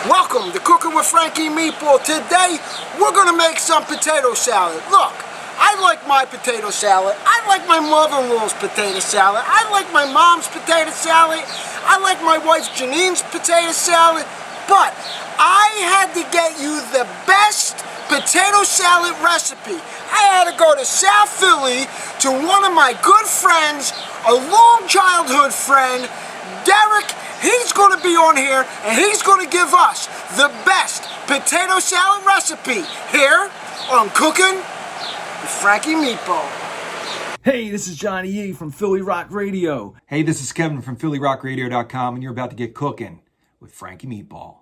Welcome to Cooking with Frankie Meatball. Today, we're going to make some potato salad. Look, I like my potato salad. I like my mother-in-law's potato salad. I like my mom's potato salad. I like my wife Janine's potato salad. But I had to get you the best potato salad recipe. I had to go to South Philly to one of my good friends, a long childhood friend, Derek. He's going to be on here and he's going to give us the best potato salad recipe here on Cooking with Frankie Meatball. Hey, this is Johnny E from Philly Rock Radio. Hey, this is Kevin from PhillyRockRadio.com, and you're about to get cooking with Frankie Meatball.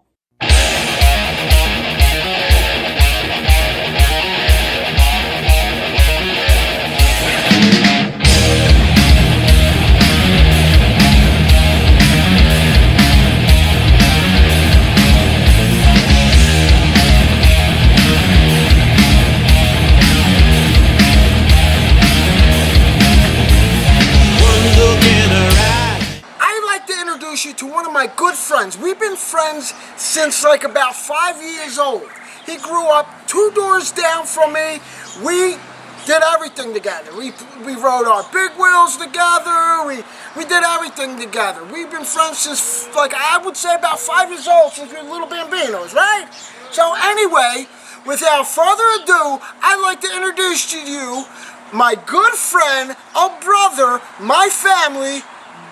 You to one of my good friends. We've been friends since like about 5 years old. He grew up 2 doors down from me. We did everything together. We rode our big wheels together. We did everything together. We've been friends since, like, I would say about 5 years old, since we were little bambinos, right? So anyway, without further ado, I'd like to introduce to you my good friend, a brother, my family,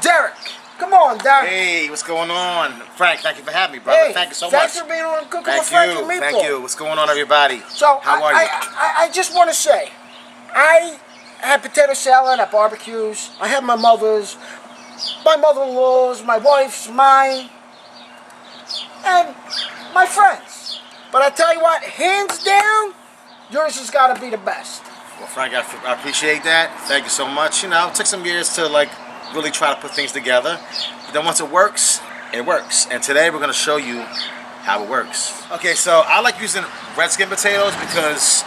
Derek. Come on, Derek. Hey, what's going on? Frank, thank you for having me, brother. Hey, thank you so thanks much. for being on Cooking with Frankie Meatball. Thank you. What's going on, everybody? So, how are you? I just want to say, I had potato salad at barbecues. I had my mother's, my mother-in-law's, my wife's, mine, and my friends. But I tell you what, hands down, yours has got to be the best. Well, Frank, I appreciate that. Thank you so much. You know, it took some years to, like, really try to put things together. But then once it works, it works. And today we're going to show you how it works. Okay, so I like using red skin potatoes because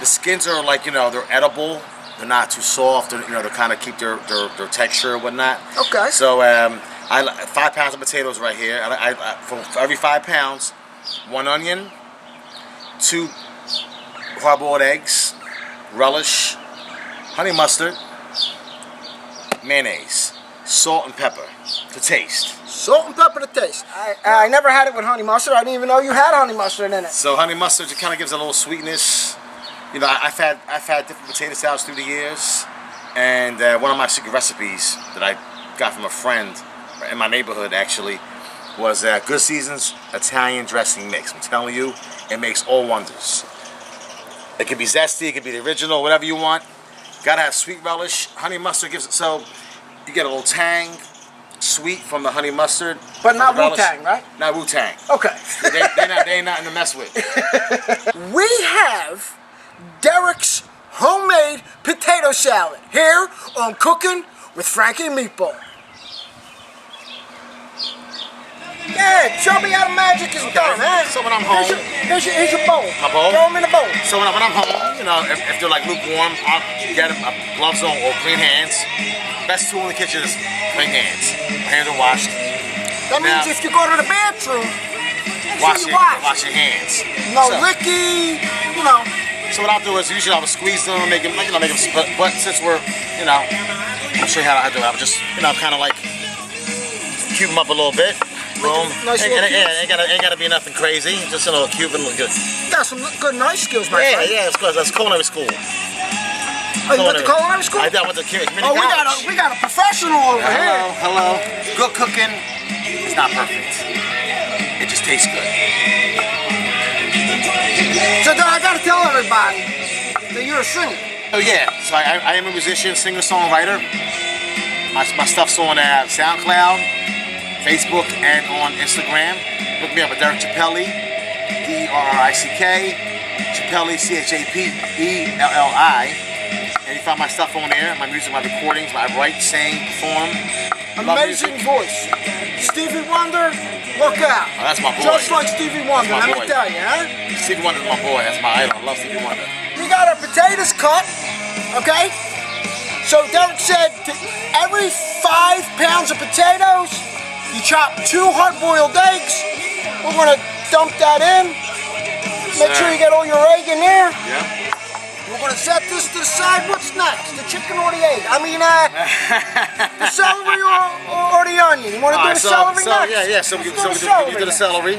the skins are like, you know, they're edible. They're not too soft. They're, you know, they kind of keep their texture and whatnot. Okay. So 5 pounds of potatoes right here. For every 5 pounds, 1 onion, 2 hard-boiled eggs, relish, honey mustard, mayonnaise, salt and pepper to taste. Salt and pepper to taste. I never had it with honey mustard. I didn't even know you had honey mustard in it. So honey mustard just kind of gives it a little sweetness. You know, I've had different potato salads through the years, and one of my secret recipes that I got from a friend in my neighborhood actually was Good Season's Italian dressing mix. I'm telling you, it makes all wonders. It could be zesty, it could be the original, whatever you want. Gotta have sweet relish. Honey mustard gives it, so you get a little tang, sweet from the honey mustard. But not Wu-Tang, right? Not Wu-Tang. Okay. they ain't nothing to mess with. We have Derek's homemade potato salad here on Cooking with Frankie Meatball. Yeah, show me how the magic is done, huh? So when I'm home, here's your bowl. My bowl? Throw them in the bowl. So when I'm home, you know, if they're like lukewarm, I'll get them gloves on or clean hands. Best tool in the kitchen is clean hands. My hands are washed. That means if you go to the bathroom, wash your hands. No licky, you know. So what I'll do is usually I will squeeze them, make them split. But since we're, you know, I'll show you how I do it. I'll just, you know, kind of like cube them up a little bit. Boom. Nice ain't gotta be nothing crazy. Just a little cube and look good. Got some good knife skills, my friend. Yeah, it's good. That's culinary school. Oh, you went to culinary school? I went to community college. college. We got a professional over here. Hello. Good cooking. It's not perfect. It just tastes good. So I gotta tell everybody that you're a singer. Oh yeah. So I am a musician, singer, songwriter. My stuff's on SoundCloud, Facebook, and on Instagram. Look me up at Derek Chappelli, D-E-R-R-I-C-K, Chappelli, C-H-A-P-E-L-L-I. And you find my stuff on there, my music, my recordings, I write, sing, perform. Amazing voice. Stevie Wonder, look out. Oh, that's my boy. Just like Stevie Wonder, let me tell you, huh? Stevie Wonder's my boy, that's my idol. I love Stevie Wonder. We got our potatoes cut, okay? So Derek said every 5 pounds of potatoes, you chop 2 hard-boiled eggs. We're gonna dump that in. Make sure you get all your egg in there. Yeah. We're gonna set this to the side. What's next? The chicken or the egg? I mean, the celery or the onion. You wanna do the celery next? Yeah. So we do the celery.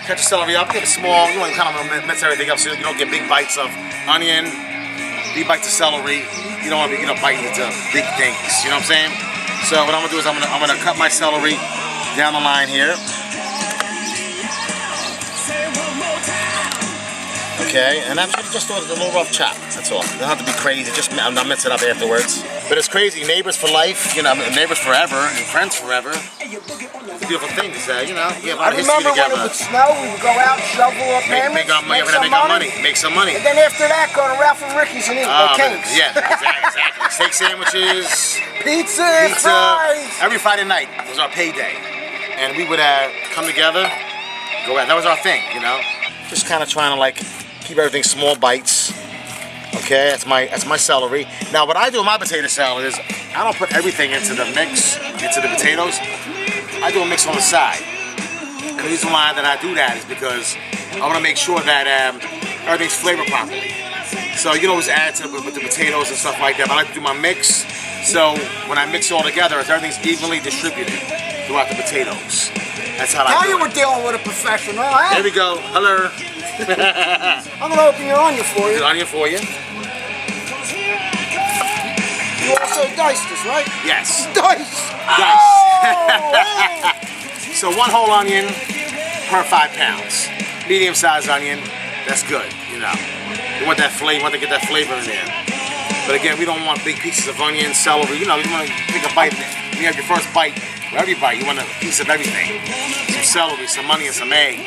Cut the celery up. Get it small. You want to kind of mix everything up so you don't get big bites of onion, big bites of celery. You don't want to be biting into big things. You know what I'm saying? So what I'm gonna do is I'm gonna cut my celery down the line here. Okay, and I'm just doing a little rough chop. That's all. You don't have to be crazy. Just I'll mix it up afterwards. But it's crazy. Neighbors for life. Neighbors forever and friends forever. It's a beautiful thing to say. We have a lot of history together. I remember when it would snow, we would go out, shovel up hammocks, make some money. And then after that, go to Ralph and Ricky's and eat cakes. Yeah, exactly. Steak sandwiches, pizza, fries. Every Friday night was our payday, and we would come together, go out. That was our thing, Just kind of trying to keep everything small bites. Okay, that's my celery. Now what I do in my potato salad is I don't put everything into the mix, into the potatoes. I do a mix on the side. The reason why that I do that is because I want to make sure that everything's flavored properly. So you can always add to with the potatoes and stuff like that. But I like to do my mix. So when I mix it all together, everything's evenly distributed throughout the potatoes. That's how I do it. Now you were dealing with a professional, huh? There we go. Hello. I'm gonna open your onion for you. Good onion for you. You also diced this, right? Yes. Dice. Oh, so 1 whole onion per 5 pounds. Medium-sized onion. That's good. You want that flavor. You want to get that flavor in there. But again, we don't want big pieces of onion, celery. You want to take a bite. When you have your first bite, for every bite, you want a piece of everything. Some celery, some onion, some egg.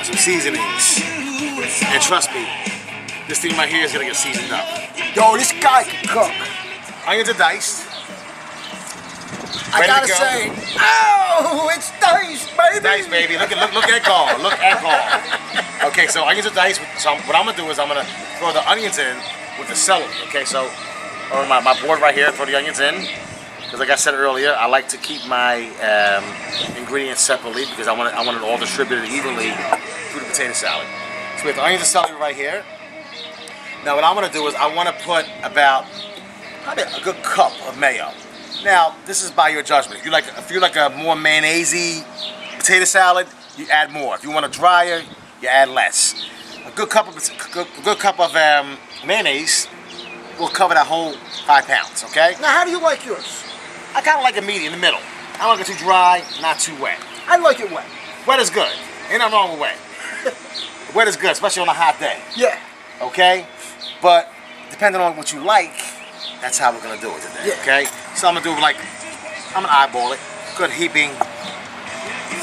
Some seasonings. And trust me, this thing right here is gonna get seasoned up. Yo, this guy can cook. Onions are diced. I gotta say, oh, it's diced, baby. It's diced, baby. Look at Carl. Look at Carl. Okay, so onions are diced. So what I'm gonna do is I'm gonna throw the onions in with the celery. Okay, so on my board right here, throw the onions in. Because like I said earlier, I like to keep my ingredients separately because I want it all distributed evenly through the potato salad. So we have the onions and celery right here. Now what I'm going to do is I want to put about probably a good cup of mayo. Now this is by your judgment. If you like a more mayonnaise-y potato salad, you add more. If you want a drier, you add less. A good cup of mayonnaise will cover that whole 5 pounds. Okay. Now how do you like yours? I kind of like a medium, in the middle. I don't like it too dry, not too wet. I like it wet. Wet is good. Ain't nothing wrong with wet. Wet is good, especially on a hot day. Yeah. Okay? But depending on what you like, that's how we're gonna do it today. Yeah. Okay? So I'm gonna do I'm gonna eyeball it. Good heaping.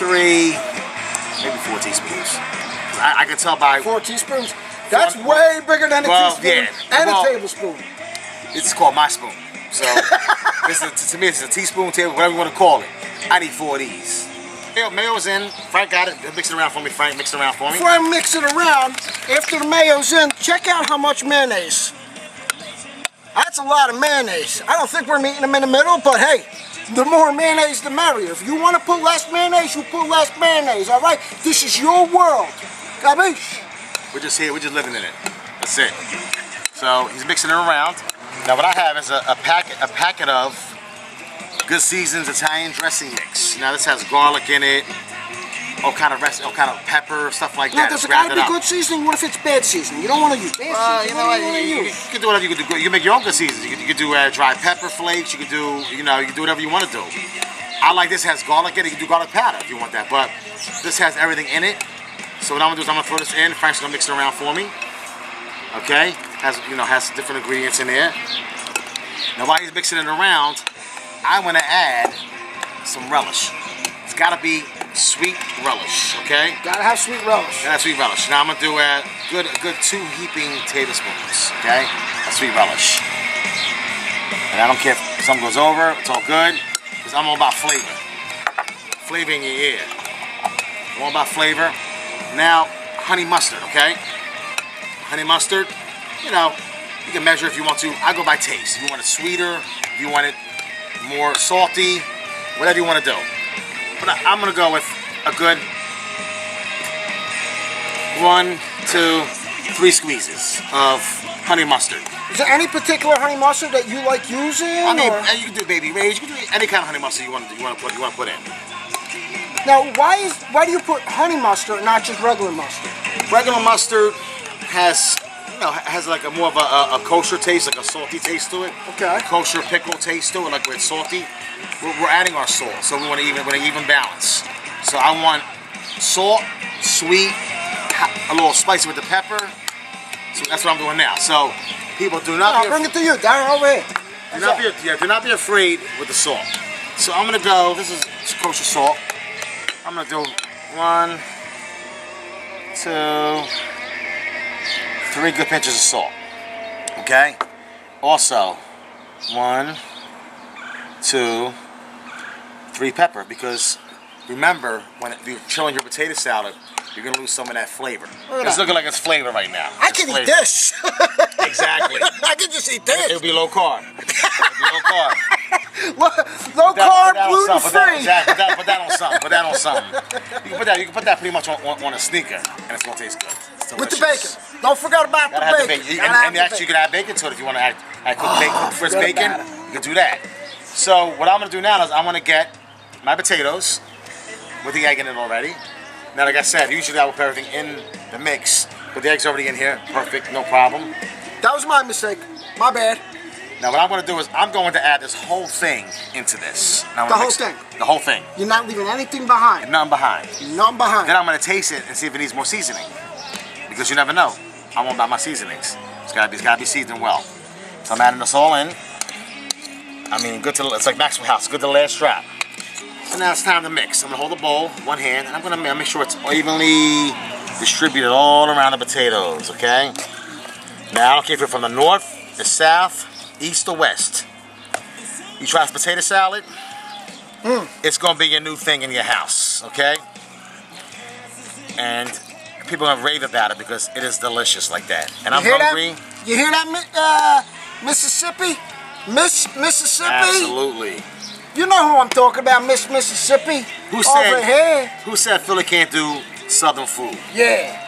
3, maybe 4 teaspoons. I can tell by 4 teaspoons. That's way bigger than a teaspoon and a tablespoon. It's called my spoon. So to me, it's a teaspoon, whatever you want to call it. I need 4 of these. Mayo's in. Frank got it. Mix it around for me, Frank. Mix it around for me. Before I mix it around, after the mayo's in, check out how much mayonnaise. That's a lot of mayonnaise. I don't think we're meeting them in the middle, but hey, the more mayonnaise, the merrier. If you want to put less mayonnaise, you put less mayonnaise, all right? This is your world. Capiche? We're just here. We're just living in it. That's it. So he's mixing it around. Now what I have is a packet of Good Seasons Italian dressing mix. Now this has garlic in it, all kind of pepper, stuff like that. Now does it gotta be good seasoning? What if it's bad seasoning? You don't want to use bad seasoning. You know what? You can do whatever you can do. You can make your own good seasons. You can do dry pepper flakes. You can do you can do whatever you want to do. I like this has garlic in it. You can do garlic powder if you want that, but this has everything in it. So what I'm gonna do is I'm gonna throw this in. Frank's gonna mix it around for me. Okay, has different ingredients in there. Now while he's mixing it around, I want to add some relish. It's got to be sweet relish, okay? Gotta have sweet relish. Gotta have sweet relish. Now I'm gonna do a good 2 heaping tablespoons, okay? Of sweet relish. And I don't care if something goes over. It's all good because I'm all about flavor. Flavor in your ear. I'm all about flavor. Now honey mustard, okay? Honey mustard, you can measure if you want to. I go by taste. If you want it sweeter, if you want it more salty, whatever you want to do. But I'm going to go with a good 1, 2, 3 squeezes of honey mustard. Is there any particular honey mustard that you like using? I mean, or? you can do baby rage. You can do any kind of honey mustard you want to put in. Now, why do you put honey mustard, not just regular mustard? Regular mustard has like a more of a kosher taste, like a salty taste to it. Okay. A kosher pickle taste to it, like when it's salty. We're adding our salt, so we want to even balance. So I want salt, sweet, a little spicy with the pepper. So that's what I'm doing now. So people do not. I'll bring it to you, Darren, over here. Do not be afraid with the salt. So I'm gonna go. This is kosher salt. I'm gonna do 1, 2, 3 good pinches of salt. Okay. Also, 1, 2, 3 pepper, because remember when you're chilling your potato salad, you're gonna lose some of that flavor. It's looking like it's flavor right now. I can eat this. Exactly. I can just eat this. It'll be low carb. Low carb, gluten free. Put that on something. Put that on something. You can put that pretty much on a sneaker, and it's gonna taste good. It's With the bacon. Don't forget about the Gotta have bacon. the bacon. And actually, you can add bacon to it if you want to add cooked fresh bacon. You can do that. So what I'm gonna do now is I'm gonna get my potatoes with the egg in it already. Now, like I said, usually I will put everything in the mix, but the egg's already in here. Perfect, no problem. That was my mistake. My bad. Now what I'm going to do is I'm going to add this whole thing into this. Now, The whole thing? The whole thing. You're not leaving anything behind. Nothing behind. Nothing behind. Then I'm going to taste it and see if it needs more seasoning. Because you never know. I'm all about my seasonings. It's got to be seasoned well. So I'm adding this all in. I mean, it's like Maxwell House, good to the last drop. So now it's time to mix. I'm going to hold the bowl, one hand, and I'm going to make sure it's evenly distributed all around the potatoes, okay? Now, I don't care if you're from the north, the south, east, or west. You try this potato salad, it's going to be your new thing in your house, okay? And people are going to rave about it because it is delicious like that. And I'm hungry. You hear that, Mississippi? Mississippi? Absolutely. You know who I'm talking about, Miss Mississippi. Who Over here. said Philly can't do Southern food? Yeah.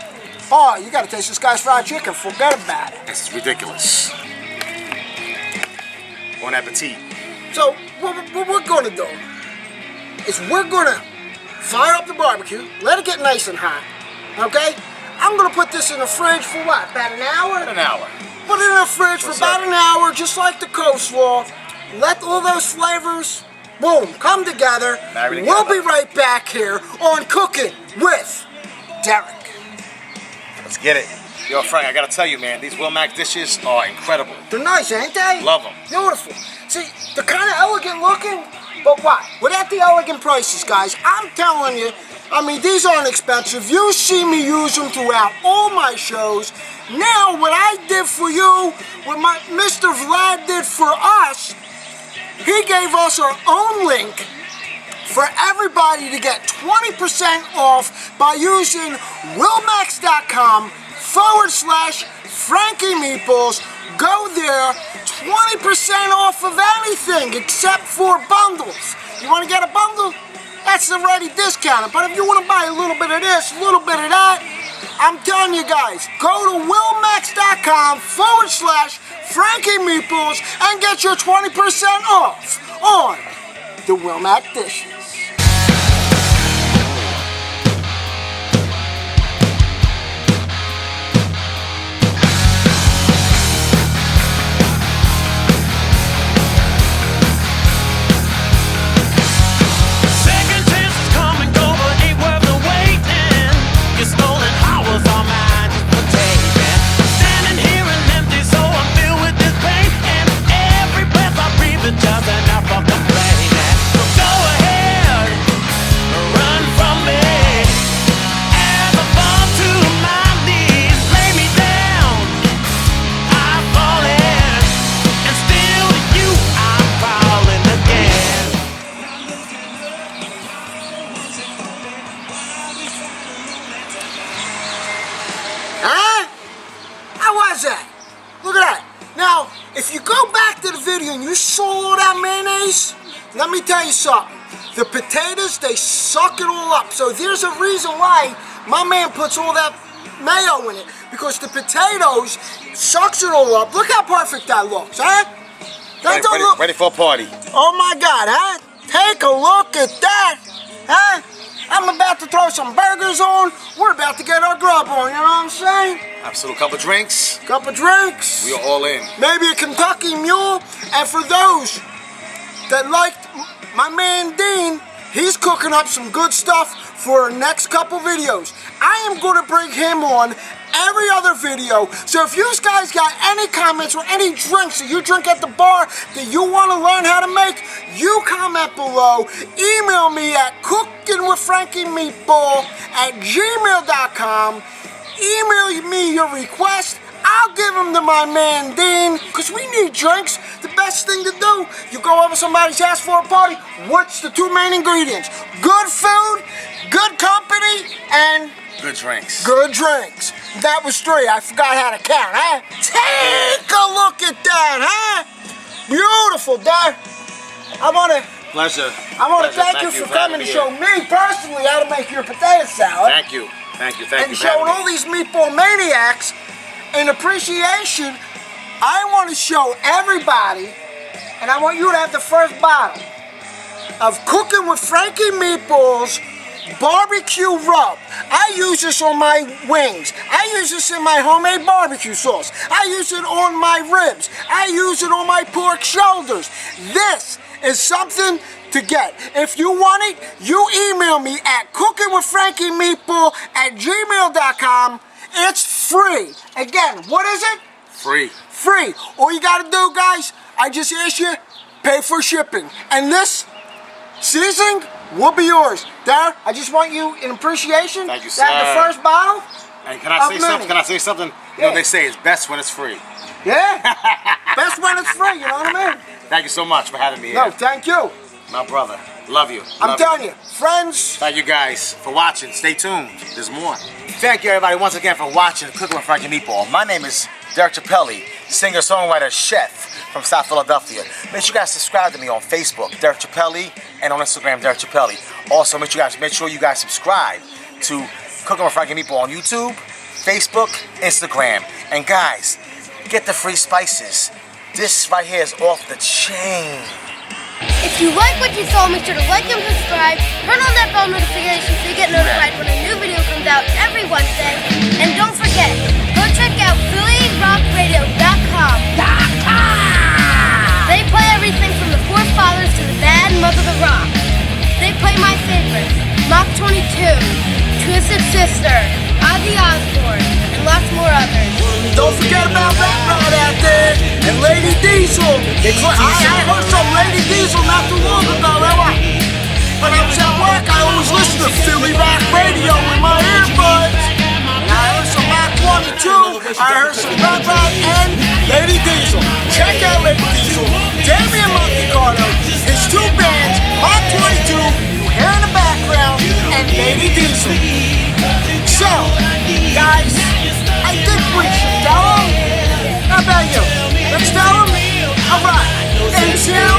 Oh, you gotta taste this guy's fried chicken. Forget about it. It's ridiculous. Bon appetit. So, what we're gonna do is we're gonna fire up the barbecue, let it get nice and hot, okay? I'm gonna put this in the fridge for what, about an hour? About an hour. Put it in the fridge for about an hour, just like the coleslaw. Let all those flavors, boom, come together. We'll be right back here on Cooking with Derek. Let's get it. Yo, Frank, I gotta tell you, man, these Will Mac dishes are incredible. They're nice, ain't they? Love them. Beautiful. See, they're kind of elegant looking, but what? Without the elegant prices, guys, I'm telling you, I mean, these aren't expensive. You see me use them throughout all my shows. Now, what I did for you, what my Mr. Vlad did for us, he gave us our own link for everybody to get 20% off by using willmax.com/Frankie Meatballs. Go there, 20% off of anything except for bundles. You want to get a bundle? That's already discounted. But if you want to buy a little bit of this, a little bit of that, I'm telling you guys, go to willmax.com/Frankie Meatballs and get your 20% off on the Will Mac dishes. Just enough of complaining. So go ahead, run from me. As I fall to my knees, lay me down. I'm falling, and still to you I'm falling again. Huh? How was that? Look at that. Now, if you go back to the video and you saw all that mayonnaise, let me tell you something. The potatoes, they suck it all up. So there's a reason why my man puts all that mayo in it because the potatoes sucks it all up. Look how perfect that looks, huh? That don't look. Ready for a party. Oh my God, huh? Take a look at that, huh? I'm about to throw some burgers on. We're about to get our grub on, you know what I'm saying? Absolute couple drinks. Couple drinks. We are all in. Maybe a Kentucky Mule. And for those that liked my man Dean, he's cooking up some good stuff for our next couple videos. I am going to bring him on every other video. So if you guys got any comments or any drinks that you drink at the bar that you want to learn how to make, you comment below. Email me at cookingwithfrankiemeatball@gmail.com. Email me your request. I'll give them to my man Dean, because we need drinks. The best thing to do, you go over somebody's house for a party, what's the two main ingredients? Good food, good company, and good drinks. Good drinks. That was 3. I forgot how to count, huh? Take a look at that, huh? Beautiful, Dad. Pleasure. I want to thank you for coming to show me personally how to make your potato salad. Thank you. Thank you. And showing all these meatball maniacs in appreciation. I want to show everybody, and I want you to have the first bottle of Cooking with Frankie Meatball's barbecue rub. I use this on my wings. I use this in my homemade barbecue sauce. I use it on my ribs. I use it on my pork shoulders. This is something to get. If you want it, you email me at cookingwithfrankiemeatball@gmail.com. It's free. Again, what is it? Free. Free. All you gotta do, guys, I just asked you, pay for shipping. And this seasoning will be yours. Dad, I just want you in appreciation. Thank you, That the sir. first bottle. And can I say something? Can I say something? You know, they say it's best when it's free. Yeah. Best when it's free, you know what I mean? Thank you so much for having me No, here. thank you. My brother. Love you. I'm Love telling you, friends. Thank you guys for watching. Stay tuned. There's more. Thank you everybody once again for watching Cooking with Frankie Meatball. My name is Derek Chappelli, singer, songwriter, chef from South Philadelphia. Make sure you guys subscribe to me on Facebook, Derek Chappelli, and on Instagram, Derek Chappelli. Also, make sure you guys subscribe to Cooking with Frankie Meatball on YouTube, Facebook, Instagram. And guys, get the free spices. This right here is off the chain. If you like what you saw, make sure to like and subscribe. Turn on that bell notification so you get notified when a new video comes out every Wednesday. And don't forget, go check out PhillyRockRadio.com. They play everything from the Forefathers to the Bad Mother the Rock. They play my favorites, Mach 22, Twisted Sister, Ozzy Osbourne, and lots more others. Don't forget about Rat Rod out there and Lady Diesel. I heard some Lady Diesel not too long ago. When I was at work, I always listened to Philly Rock Radio with my earbuds. And I heard some Mach 22. I heard some Rat Rod and Lady Diesel. Check out Lady Diesel. Damian Montecarlo, his 2 bands, Mach 22, you hear in the background, and Lady Diesel. So, guys, I think we should tell them. How about you? Let's tell them? All right. Until